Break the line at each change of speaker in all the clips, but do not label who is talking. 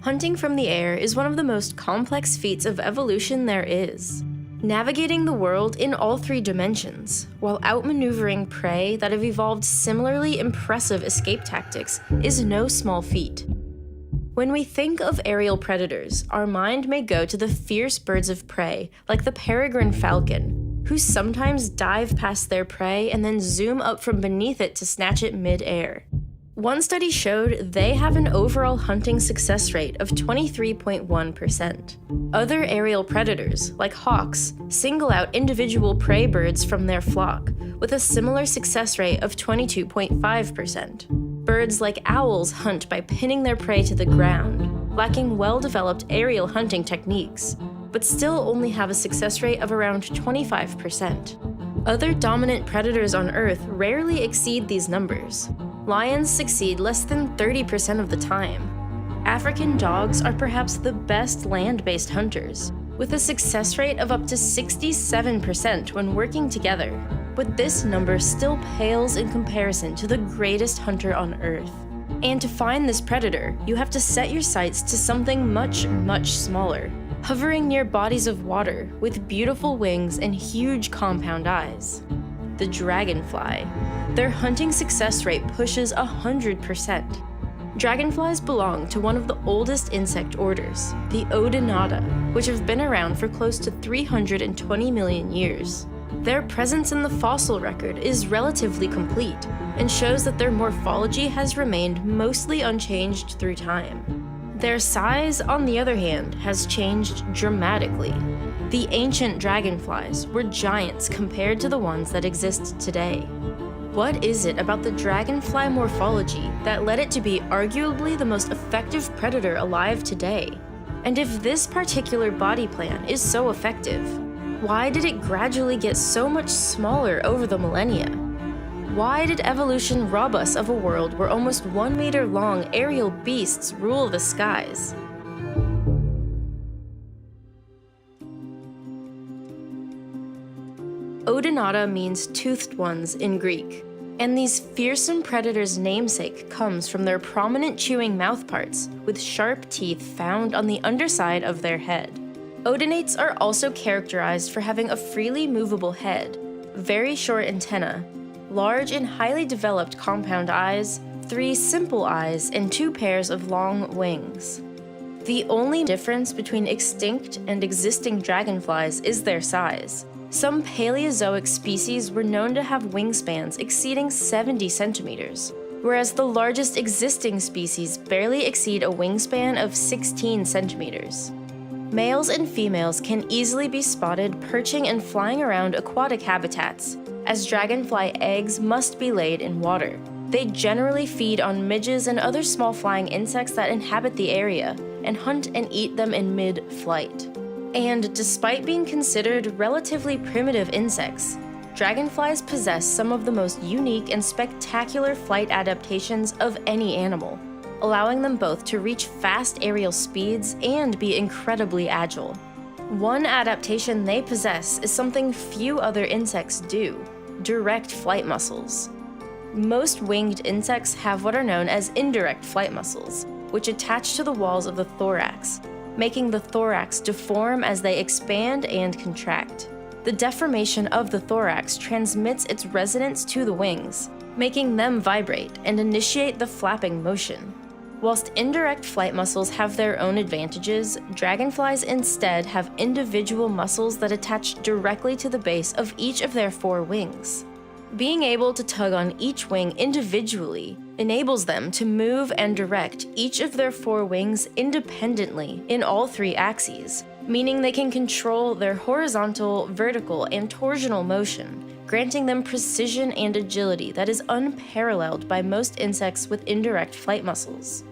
Hunting from the air is one of the most complex feats of evolution there is. Navigating the world in all three dimensions, while outmaneuvering prey that have evolved similarly impressive escape tactics, is no small feat. When we think of aerial predators, our mind may go to the fierce birds of prey, like the peregrine falcon, who sometimes dive past their prey and then zoom up from beneath it to snatch it mid-air. One study showed they have an overall hunting success rate of 23.1%. Other aerial predators, like hawks, single out individual prey birds from their flock, with a similar success rate of 22.5%. Birds like owls hunt by pinning their prey to the ground, lacking well-developed aerial hunting techniques, but still only have a success rate of around 25%. Other dominant predators on Earth rarely exceed these numbers. Lions succeed less than 30% of the time. African dogs are perhaps the best land-based hunters, with a success rate of up to 67% when working together. But this number still pales in comparison to the greatest hunter on Earth. And to find this predator, you have to set your sights to something much, much smaller, hovering near bodies of water with beautiful wings and huge compound eyes. The dragonfly. Their hunting success rate pushes 100%. Dragonflies belong to one of the oldest insect orders, the Odonata, which have been around for close to 320 million years. Their presence in the fossil record is relatively complete and shows that their morphology has remained mostly unchanged through time. Their size, on the other hand, has changed dramatically. The ancient dragonflies were giants compared to the ones that exist today. What is it about the dragonfly morphology that led it to be arguably the most effective predator alive today? And if this particular body plan is so effective, why did it gradually get so much smaller over the millennia? Why did evolution rob us of a world where almost 1 meter long aerial beasts rule the skies? Odonata means toothed ones in Greek, and these fearsome predators' namesake comes from their prominent chewing mouthparts with sharp teeth found on the underside of their head. Odonates are also characterized for having a freely movable head, very short antennae, large and highly developed compound eyes, 3 simple eyes, and 2 pairs of long wings. The only difference between extinct and existing dragonflies is their size. Some Paleozoic species were known to have wingspans exceeding 70 centimeters, whereas the largest existing species barely exceed a wingspan of 16 centimeters. Males and females can easily be spotted perching and flying around aquatic habitats, as dragonfly eggs must be laid in water. They generally feed on midges and other small flying insects that inhabit the area, and hunt and eat them in mid-flight. And despite being considered relatively primitive insects, dragonflies possess some of the most unique and spectacular flight adaptations of any animal, allowing them both to reach fast aerial speeds and be incredibly agile. One adaptation they possess is something few other insects do: direct flight muscles. Most winged insects have what are known as indirect flight muscles, which attach to the walls of the thorax, making the thorax deform as they expand and contract. The deformation of the thorax transmits its resonance to the wings, making them vibrate and initiate the flapping motion. Whilst indirect flight muscles have their own advantages, dragonflies instead have individual muscles that attach directly to the base of each of their 4 wings. Being able to tug on each wing individually enables them to move and direct each of their 4 wings independently in all 3 axes, meaning they can control their horizontal, vertical, and torsional motion, granting them precision and agility that is unparalleled by most insects with indirect flight muscles.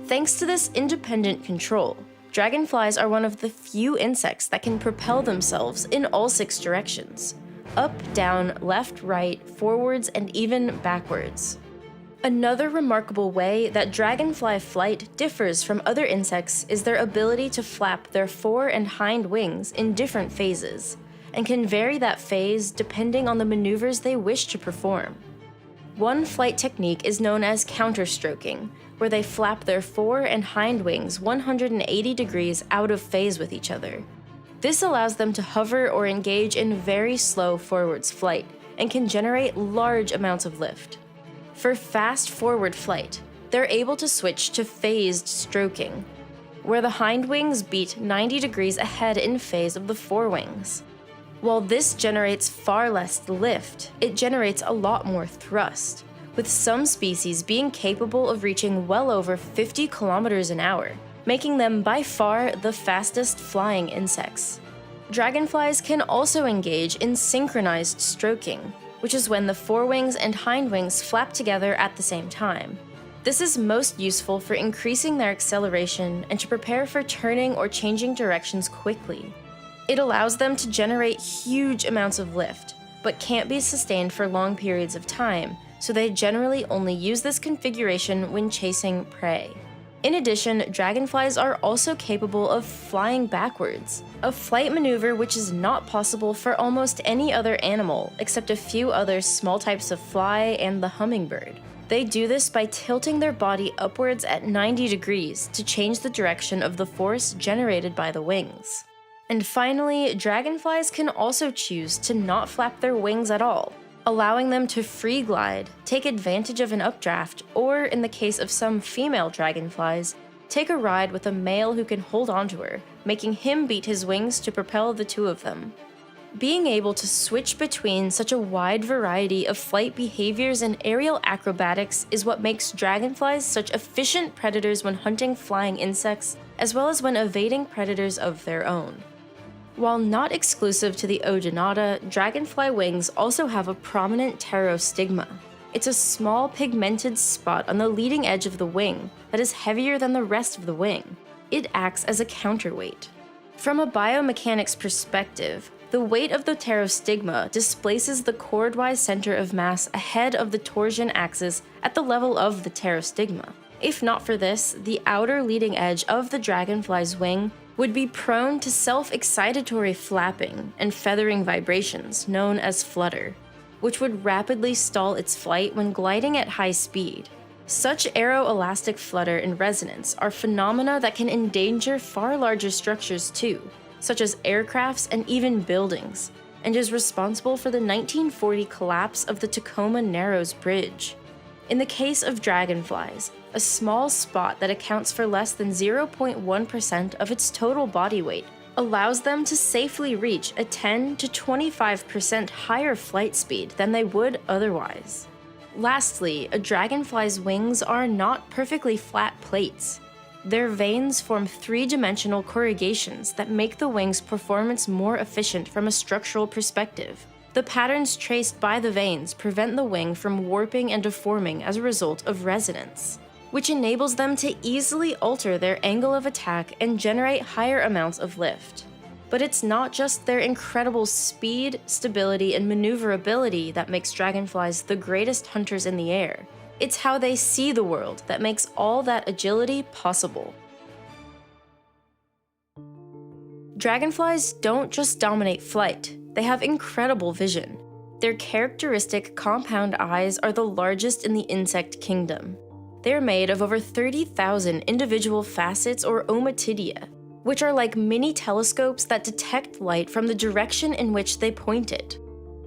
Thanks to this independent control, dragonflies are one of the few insects that can propel themselves in all 6 directions: up, down, left, right, forwards, and even backwards. Another remarkable way that dragonfly flight differs from other insects is their ability to flap their fore and hind wings in different phases, and can vary that phase depending on the maneuvers they wish to perform. One flight technique is known as counterstroking, where they flap their fore and hind wings 180 degrees out of phase with each other. This allows them to hover or engage in very slow forwards flight and can generate large amounts of lift. For fast forward flight, they're able to switch to phased stroking, where the hind wings beat 90 degrees ahead in phase of the forewings. While this generates far less lift, it generates a lot more thrust, with some species being capable of reaching well over 50 kilometers an hour, making them by far the fastest flying insects. Dragonflies can also engage in synchronized stroking, which is when the forewings and hindwings flap together at the same time. This is most useful for increasing their acceleration and to prepare for turning or changing directions quickly. It allows them to generate huge amounts of lift, but can't be sustained for long periods of time, so they generally only use this configuration when chasing prey. In addition, dragonflies are also capable of flying backwards, a flight maneuver which is not possible for almost any other animal except a few other small types of fly and the hummingbird. They do this by tilting their body upwards at 90 degrees to change the direction of the force generated by the wings. And finally, dragonflies can also choose to not flap their wings at all, allowing them to free glide, take advantage of an updraft, or in the case of some female dragonflies, take a ride with a male who can hold onto her, making him beat his wings to propel the two of them. Being able to switch between such a wide variety of flight behaviors and aerial acrobatics is what makes dragonflies such efficient predators when hunting flying insects, as well as when evading predators of their own. While not exclusive to the Odonata, dragonfly wings also have a prominent pterostigma. It's a small pigmented spot on the leading edge of the wing that is heavier than the rest of the wing. It acts as a counterweight. From a biomechanics perspective, the weight of the pterostigma displaces the chordwise center of mass ahead of the torsion axis at the level of the pterostigma. If not for this, the outer leading edge of the dragonfly's wing would be prone to self-excitatory flapping and feathering vibrations known as flutter, which would rapidly stall its flight when gliding at high speed. Such aeroelastic flutter and resonance are phenomena that can endanger far larger structures too, such as aircrafts and even buildings, and is responsible for the 1940 collapse of the Tacoma Narrows Bridge. In the case of dragonflies, a small spot that accounts for less than 0.1% of its total body weight allows them to safely reach a 10 to 25% higher flight speed than they would otherwise. Lastly, a dragonfly's wings are not perfectly flat plates. Their veins form three-dimensional corrugations that make the wing's performance more efficient from a structural perspective. The patterns traced by the veins prevent the wing from warping and deforming as a result of resonance, which enables them to easily alter their angle of attack and generate higher amounts of lift. But it's not just their incredible speed, stability, and maneuverability that makes dragonflies the greatest hunters in the air. It's how they see the world that makes all that agility possible. Dragonflies don't just dominate flight, they have incredible vision. Their characteristic compound eyes are the largest in the insect kingdom. They are made of over 30,000 individual facets or ommatidia, which are like mini telescopes that detect light from the direction in which they point it.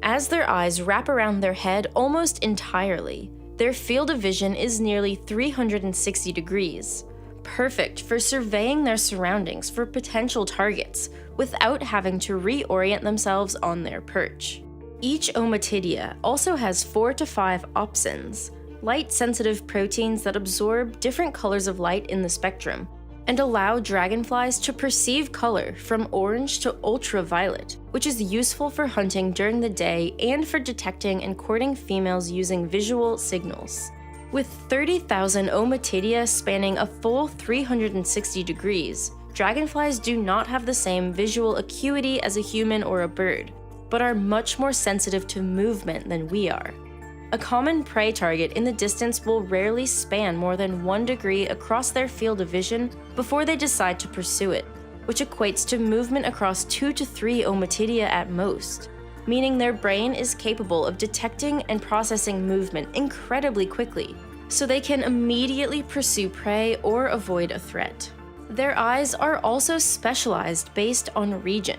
As their eyes wrap around their head almost entirely, their field of vision is nearly 360 degrees, perfect for surveying their surroundings for potential targets without having to reorient themselves on their perch. Each ommatidia also has 4 to 5 opsins, light-sensitive proteins that absorb different colors of light in the spectrum and allow dragonflies to perceive color from orange to ultraviolet, which is useful for hunting during the day and for detecting and courting females using visual signals. With 30,000 ommatidia spanning a full 360 degrees, dragonflies do not have the same visual acuity as a human or a bird, but are much more sensitive to movement than we are. A common prey target in the distance will rarely span more than 1 degree across their field of vision before they decide to pursue it, which equates to movement across 2 to 3 ommatidia at most. meaning their brain is capable of detecting and processing movement incredibly quickly, so they can immediately pursue prey or avoid a threat. Their eyes are also specialized based on region.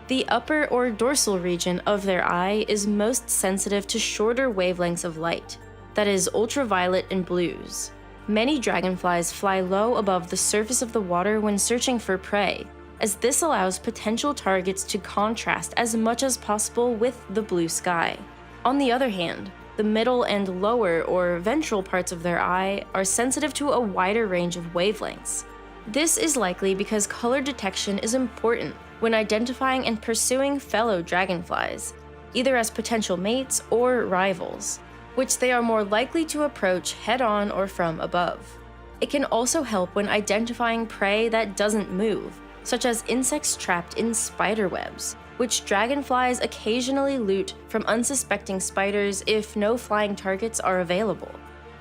The upper or dorsal region of their eye is most sensitive to shorter wavelengths of light, that is, ultraviolet and blues. Many dragonflies fly low above the surface of the water when searching for prey, as this allows potential targets to contrast as much as possible with the blue sky. On the other hand, the middle and lower or ventral parts of their eye are sensitive to a wider range of wavelengths. This is likely because color detection is important when identifying and pursuing fellow dragonflies, either as potential mates or rivals, which they are more likely to approach head-on or from above. It can also help when identifying prey that doesn't move, such as insects trapped in spider webs, which dragonflies occasionally loot from unsuspecting spiders if no flying targets are available.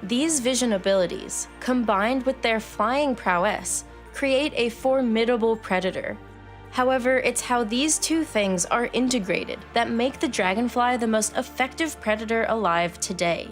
These vision abilities, combined with their flying prowess, create a formidable predator. However, it's how these two things are integrated that make the dragonfly the most effective predator alive today.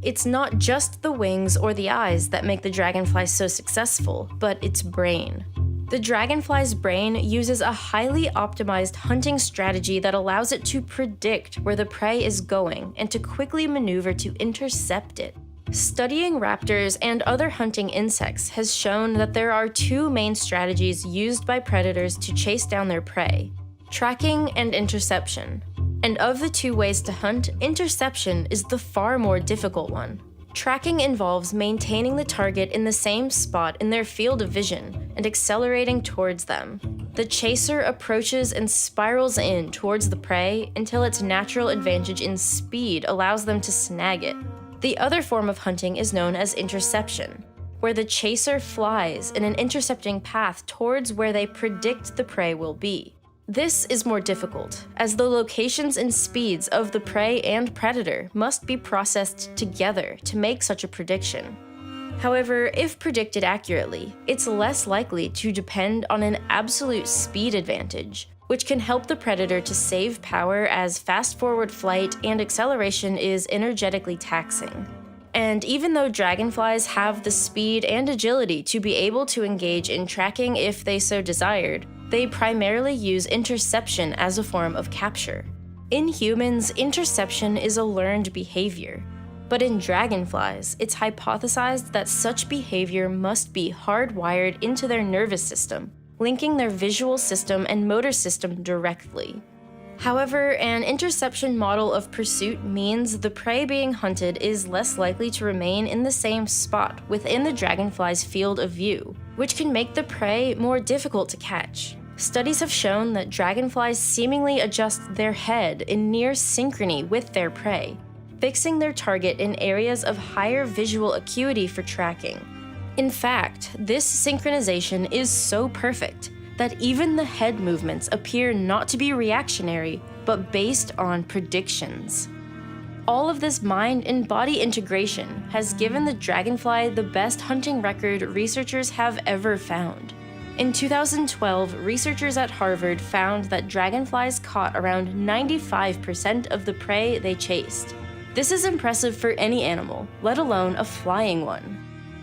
It's not just the wings or the eyes that make the dragonfly so successful, but its brain. The dragonfly's brain uses a highly optimized hunting strategy that allows it to predict where the prey is going and to quickly maneuver to intercept it. Studying raptors and other hunting insects has shown that there are two main strategies used by predators to chase down their prey: tracking and interception. And of the two ways to hunt, interception is the far more difficult one. Tracking involves maintaining the target in the same spot in their field of vision and accelerating towards them. The chaser approaches and spirals in towards the prey until its natural advantage in speed allows them to snag it. The other form of hunting is known as interception, where the chaser flies in an intercepting path towards where they predict the prey will be. This is more difficult, as the locations and speeds of the prey and predator must be processed together to make such a prediction. However, if predicted accurately, it's less likely to depend on an absolute speed advantage, which can help the predator to save power as fast-forward flight and acceleration is energetically taxing. And even though dragonflies have the speed and agility to be able to engage in tracking if they so desired, they primarily use interception as a form of capture. In humans, interception is a learned behavior, but in dragonflies, it's hypothesized that such behavior must be hardwired into their nervous system, linking their visual system and motor system directly. However, an interception model of pursuit means the prey being hunted is less likely to remain in the same spot within the dragonfly's field of view, which can make the prey more difficult to catch. Studies have shown that dragonflies seemingly adjust their head in near synchrony with their prey, fixing their target in areas of higher visual acuity for tracking. In fact, this synchronization is so perfect that even the head movements appear not to be reactionary, but based on predictions. All of this mind and body integration has given the dragonfly the best hunting record researchers have ever found. In 2012, researchers at Harvard found that dragonflies caught around 95% of the prey they chased. This is impressive for any animal, let alone a flying one.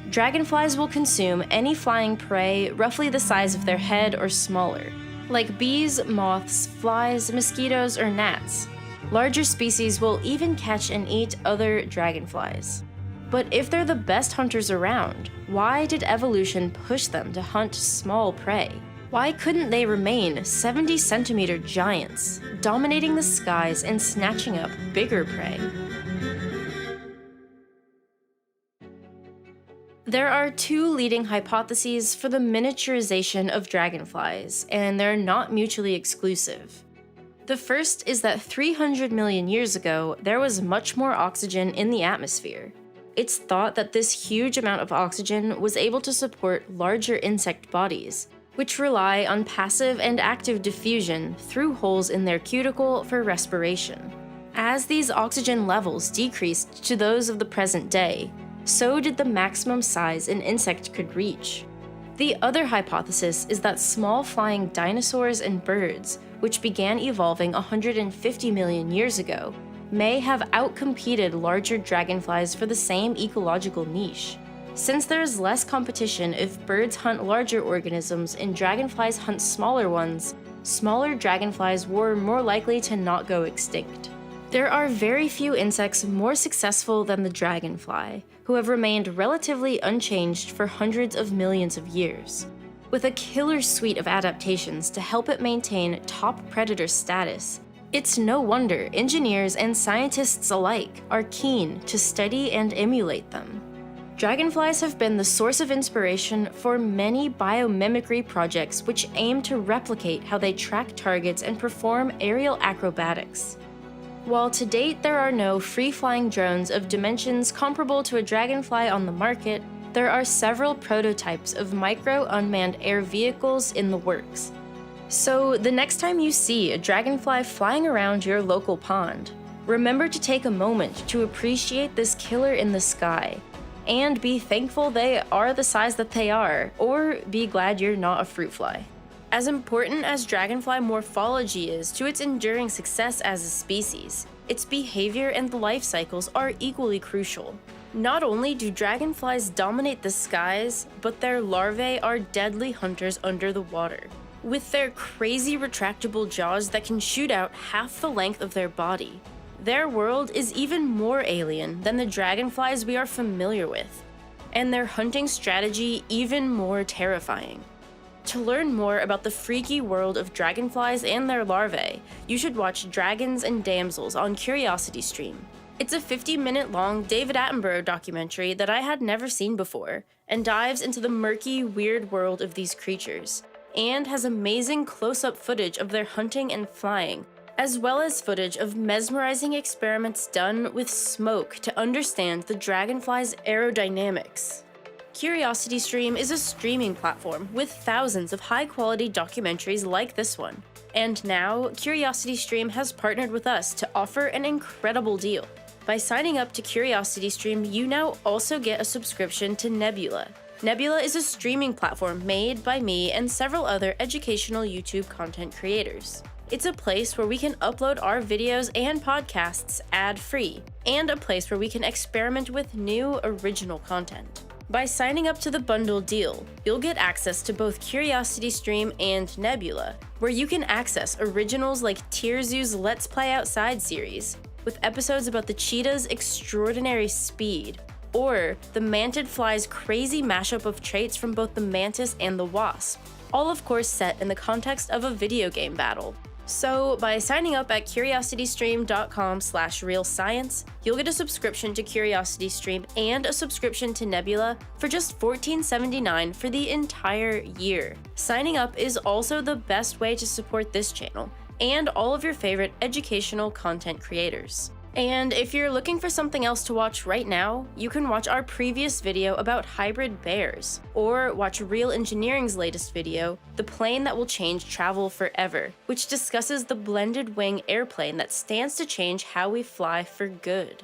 Dragonflies will consume any flying prey roughly the size of their head or smaller, like bees, moths, flies, mosquitoes, or gnats. Larger species will even catch and eat other dragonflies. But if they're the best hunters around, why did evolution push them to hunt small prey? Why couldn't they remain 70-centimeter giants, dominating the skies and snatching up bigger prey? There are two leading hypotheses for the miniaturization of dragonflies, and they're not mutually exclusive. The first is that 300 million years ago, there was much more oxygen in the atmosphere. It's thought that this huge amount of oxygen was able to support larger insect bodies, which rely on passive and active diffusion through holes in their cuticle for respiration. As these oxygen levels decreased to those of the present day, so did the maximum size an insect could reach. The other hypothesis is that small flying dinosaurs and birds, which began evolving 150 million years ago, may have outcompeted larger dragonflies for the same ecological niche. Since there is less competition if birds hunt larger organisms and dragonflies hunt smaller ones, smaller dragonflies were more likely to not go extinct. There are very few insects more successful than the dragonfly, who have remained relatively unchanged for hundreds of millions of years. With a killer suite of adaptations to help it maintain top predator status, it's no wonder engineers and scientists alike are keen to study and emulate them. Dragonflies have been the source of inspiration for many biomimicry projects which aim to replicate how they track targets and perform aerial acrobatics. While to date there are no free-flying drones of dimensions comparable to a dragonfly on the market, there are several prototypes of micro-unmanned air vehicles in the works. So the next time you see a dragonfly flying around your local pond, remember to take a moment to appreciate this killer in the sky, and be thankful they are the size that they are, or be glad you're not a fruit fly. As important as dragonfly morphology is to its enduring success as a species, its behavior and life cycles are equally crucial. Not only do dragonflies dominate the skies, but their larvae are deadly hunters under the water. With their crazy retractable jaws that can shoot out half the length of their body, their world is even more alien than the dragonflies we are familiar with, and their hunting strategy even more terrifying. To learn more about the freaky world of dragonflies and their larvae, you should watch Dragons and Damsels on CuriosityStream. It's a 50-minute long David Attenborough documentary that I had never seen before, and dives into the murky, weird world of these creatures, and has amazing close-up footage of their hunting and flying, as well as footage of mesmerizing experiments done with smoke to understand the dragonfly's aerodynamics. CuriosityStream is a streaming platform with thousands of high-quality documentaries like this one, and now CuriosityStream has partnered with us to offer an incredible deal. By signing up to CuriosityStream, you now also get a subscription to Nebula. Nebula is a streaming platform made by me and several other educational YouTube content creators. It's a place where we can upload our videos and podcasts ad-free, and a place where we can experiment with new, original content. By signing up to the bundle deal, you'll get access to both CuriosityStream and Nebula, where you can access originals like Tierzoo's Let's Play Outside series, with episodes about the cheetah's extraordinary speed, or the mantid fly's crazy mashup of traits from both the mantis and the wasp, all of course set in the context of a video game battle. So, by signing up at curiositystream.com/realscience, you'll get a subscription to CuriosityStream and a subscription to Nebula for just $14.79 for the entire year. Signing up is also the best way to support this channel and all of your favorite educational content creators. And if you're looking for something else to watch right now, you can watch our previous video about hybrid bears, or watch Real Engineering's latest video, The Plane That Will Change Travel Forever, which discusses the blended wing airplane that stands to change how we fly for good.